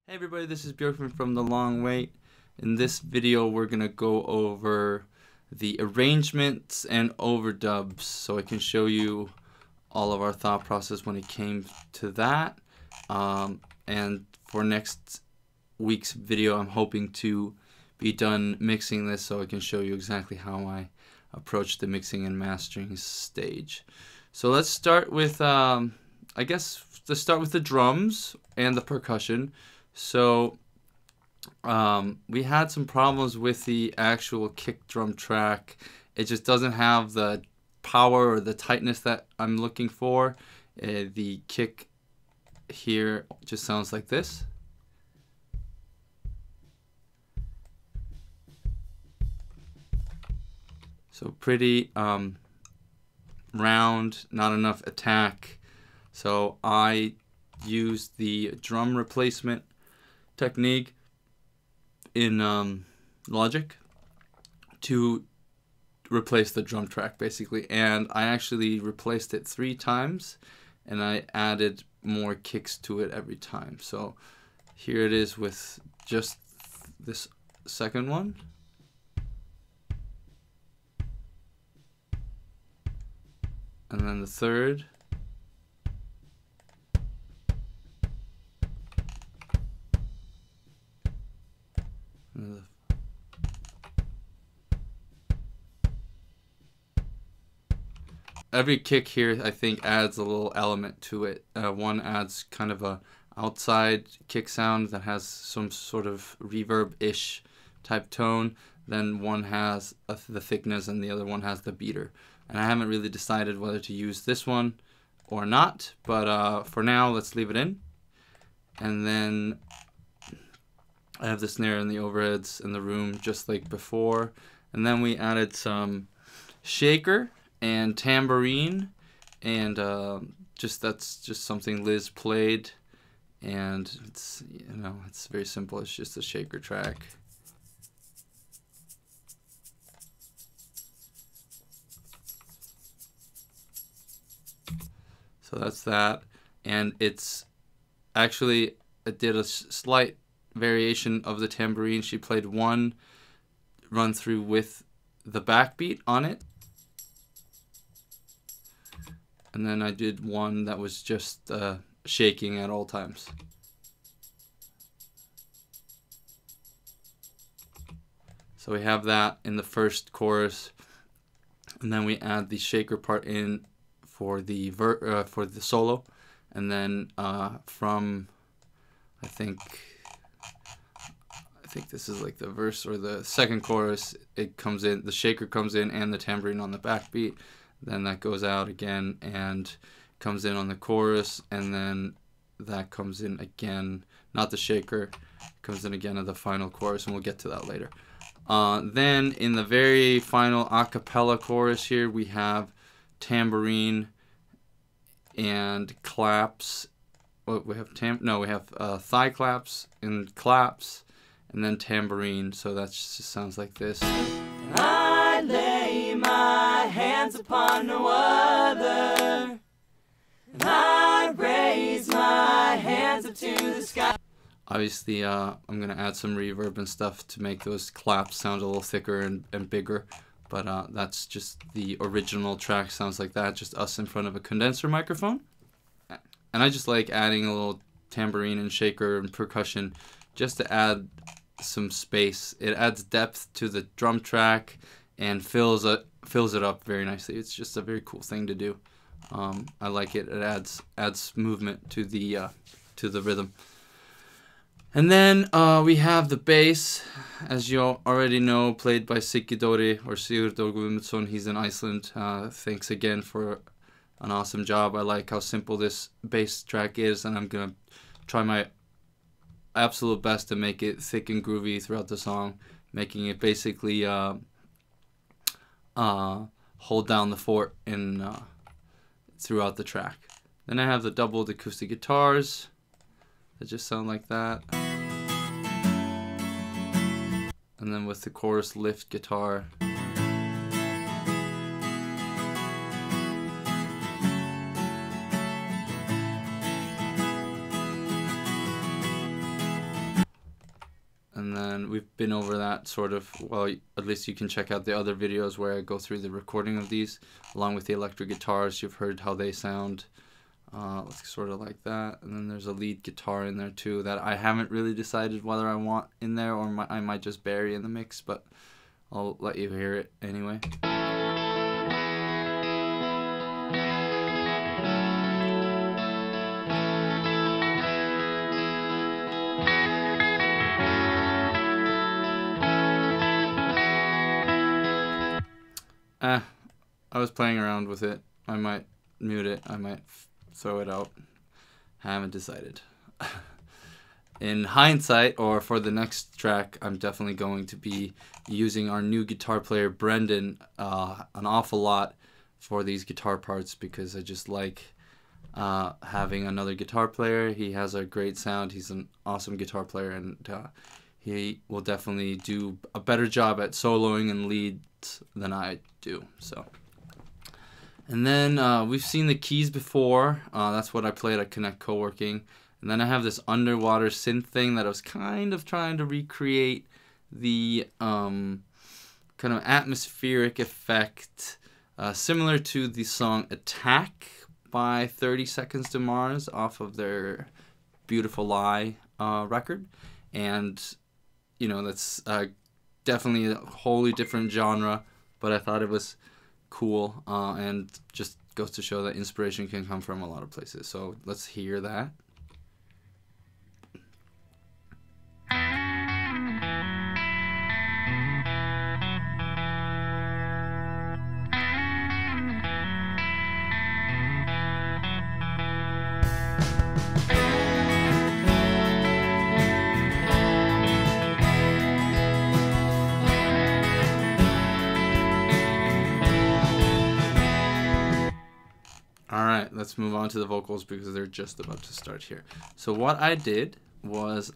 Hey everybody, this is Bjorkman from The Long Wait. In this video we're going to go over the arrangements and overdubs so I can show you all of our thought process when it came to that. And for next week's video I'm hoping to be done mixing this so I can show you exactly how I approach the mixing and mastering stage. So let's start with, let's start with the drums and the percussion. So we had some problems with the actual kick drum track. It just doesn't have the power or the tightness that I'm looking for. The kick here just sounds like this. So pretty round, not enough attack. So I used the drum replacement technique in Logic to replace the drum track basically, and I actually replaced it 3 times and I added more kicks to it every time. So here it is with just this second one. And then the third. Every kick here I think adds a little element to it. One adds kind of a outside kick sound that has some sort of reverb-ish type tone. Then one has the thickness and the other one has the beater. And I haven't really decided whether to use this one or not, but for now let's leave it in. And then I have the snare and the overheads in the room just like before. And then we added some shaker and tambourine, and that's just something Liz played, and it's, you know, it's very simple. It's just a shaker track. So that's that, and it's actually, I did a slight variation of the tambourine. She played one run through with the backbeat on it, and then I did one that was just shaking at all times. So we have that in the first chorus, and then we add the shaker part in for the solo, and then from I think this is like the verse or the second chorus, it comes in, the shaker comes in and the tambourine on the backbeat. Then that goes out again and comes in on the chorus, and then that comes in again, not the shaker, comes in again at the final chorus, and we'll get to that later. Then in the very final a cappella chorus here, we have tambourine and claps. Well, we have thigh claps and claps, and then tambourine. So that just sounds like this. I lay my hands upon no other, and I raise my hands up to the sky. Obviously, I'm going to add some reverb and stuff to make those claps sound a little thicker and bigger, but that's just the original track sounds like that, just us in front of a condenser microphone. And I just like adding a little tambourine and shaker and percussion just to add some space. It adds depth to the drum track and fills it up very nicely. It's just a very cool thing to do. I like it. It adds movement to the rhythm. And then we have the bass, as you already know, played by Siggi Dóri or Sigurður Guðmundsson. He's in Iceland. Thanks again for an awesome job. I like how simple this bass track is, and I'm gonna try my absolute best to make it thick and groovy throughout the song, making it basically hold down the fort in throughout the track. Then I have the doubled acoustic guitars that just sound like that, and then with the chorus lift guitar. And then we've been over that sort of, well, at least you can check out the other videos where I go through the recording of these, along with the electric guitars. You've heard how they sound, sort of like that. And then there's a lead guitar in there too that I haven't really decided whether I want in there or I might just bury in the mix, but I'll let you hear it anyway. I was playing around with it. I might mute it. I might throw it out. Haven't decided. In hindsight, or for the next track, I'm definitely going to be using our new guitar player, Brendan, an awful lot for these guitar parts because I just like having another guitar player. He has a great sound. He's an awesome guitar player, and he will definitely do a better job at soloing and leads than I do. So, and then we've seen the keys before. That's what I played at Connect Co-working. And then I have this underwater synth thing that I was kind of trying to recreate the kind of atmospheric effect similar to the song Attack by 30 Seconds to Mars off of their Beautiful Lie record. And you know, that's definitely a wholly different genre, but I thought it was cool, and just goes to show that inspiration can come from a lot of places. So let's hear that. Alright, let's move on to the vocals because they're just about to start here. So what I did was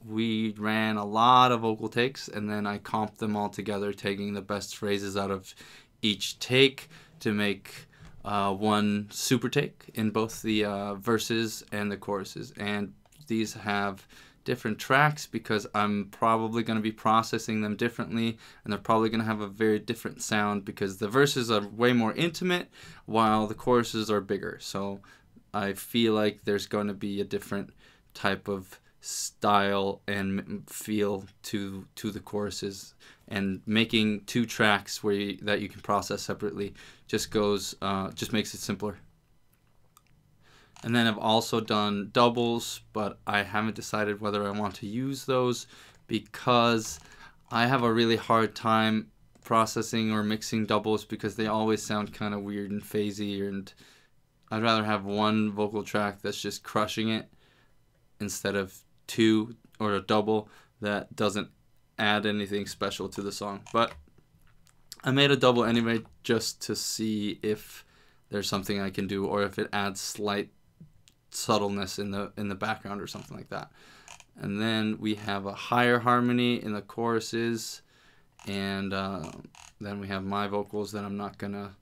we ran a lot of vocal takes and then I comped them all together, taking the best phrases out of each take to make one super take in both the verses and the choruses. And these have different tracks because I'm probably going to be processing them differently, and they're probably going to have a very different sound because the verses are way more intimate while the choruses are bigger. So I feel like there's going to be a different type of style and feel to the choruses, and making two tracks that you can process separately just makes it simpler. And then I've also done doubles, but I haven't decided whether I want to use those because I have a really hard time processing or mixing doubles because they always sound kind of weird and phasey, and I'd rather have one vocal track that's just crushing it instead of two, or a double that doesn't add anything special to the song. But I made a double anyway just to see if there's something I can do or if it adds slight subtleness in the background or something like that. And then we have a higher harmony in the choruses, and then we have my vocals that I'm not gonna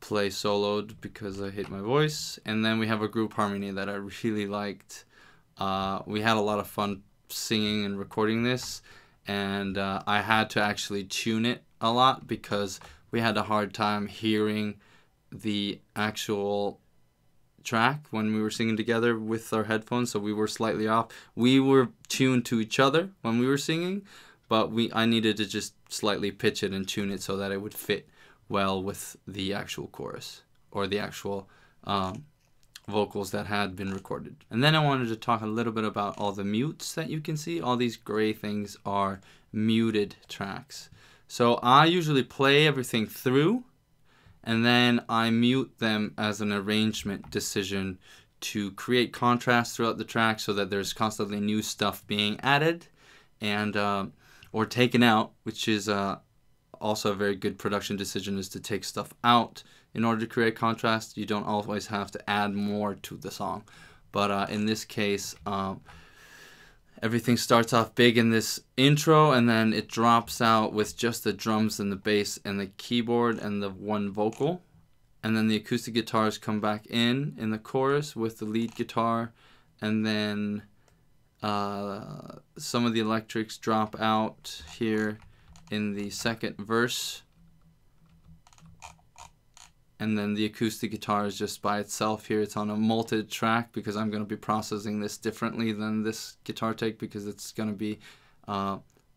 play soloed because I hate my voice. And then we have a group harmony that I really liked. We had a lot of fun singing and recording this, and I had to actually tune it a lot because we had a hard time hearing the actual track when we were singing together with our headphones, so we were slightly off. We were tuned to each other when we were singing, but I needed to just slightly pitch it and tune it so that it would fit well with the actual chorus or the actual vocals that had been recorded. And then I wanted to talk a little bit about all the mutes that you can see. All these gray things are muted tracks. So I usually play everything through, and then I mute them as an arrangement decision to create contrast throughout the track so that there's constantly new stuff being added and or taken out, which is also a very good production decision, is to take stuff out in order to create contrast. You don't always have to add more to the song. But in this case, everything starts off big in this intro, and then it drops out with just the drums and the bass and the keyboard and the one vocal. And then the acoustic guitars come back in the chorus with the lead guitar. And then Some of the electrics drop out here in the second verse. And then the acoustic guitar is just by itself here. It's on a multed track because I'm going to be processing this differently than this guitar take, because it's going to be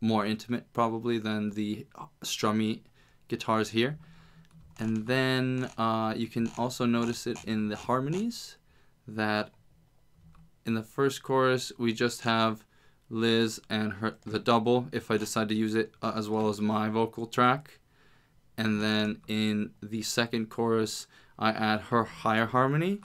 more intimate probably than the strummy guitars here. And then you can also notice it in the harmonies, that in the first chorus we just have Liz and the double, if I decide to use it, as well as my vocal track. And then in the second chorus I add her higher harmony,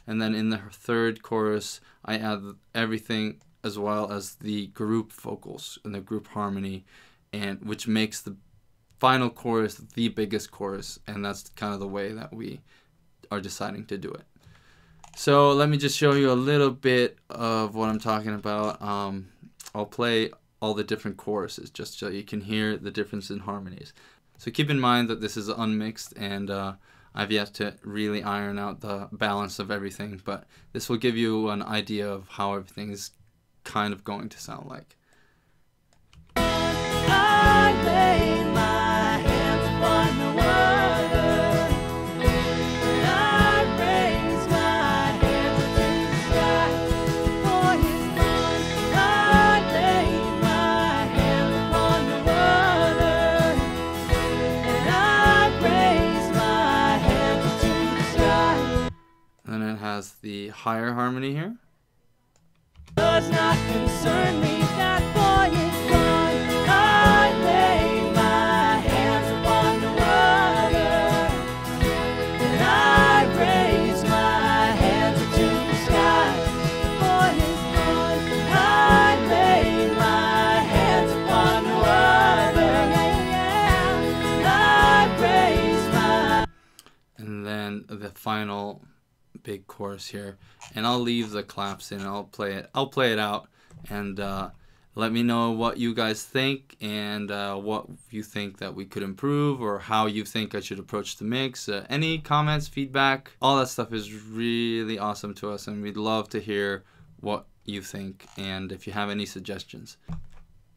and then in the third chorus I add everything as well as the group vocals and the group harmony, and which makes the final chorus the biggest chorus, and that's kind of the way that we are deciding to do it. So let me just show you a little bit of what I'm talking about. I'll play all the different choruses just so you can hear the difference in harmonies. So keep in mind that this is unmixed, and I've yet to really iron out the balance of everything, but this will give you an idea of how everything is kind of going to sound like. I lay my hands upon the water, and I raise my hands up to the sky for His glory. I lay my hands upon the water, and I raise my hands up to the sky. And then it has the higher harmony here. Does not concern me, that boy is gone. I lay my hands upon the water, and I raise my hands up to the sky. The boy is gone. I lay my hands upon the water, and I raise my. And then the final big chorus here, and I'll leave the claps in. I'll play it out, and let me know what you guys think, and what you think that we could improve, or how you think I should approach the mix. Any comments, feedback, all that stuff is really awesome to us, and we'd love to hear what you think, and if you have any suggestions.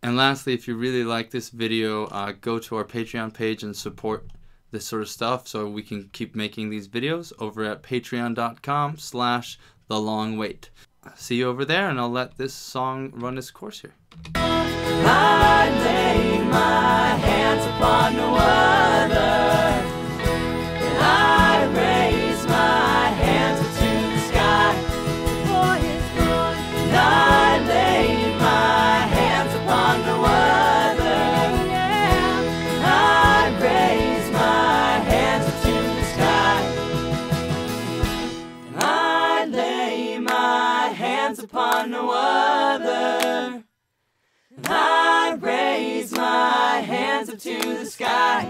And lastly, if you really like this video, go to our Patreon page and support this sort of stuff so we can keep making these videos over at patreon.com/thelongwait. See you over there, and I'll let this song run its course here. I lay my hands upon the water, and I raise my hands up to the sky for His glory. And I lay my hands upon the water, and I raise my hands up to the sky. And I lay my hands upon the water, and I raise my hands up to the sky.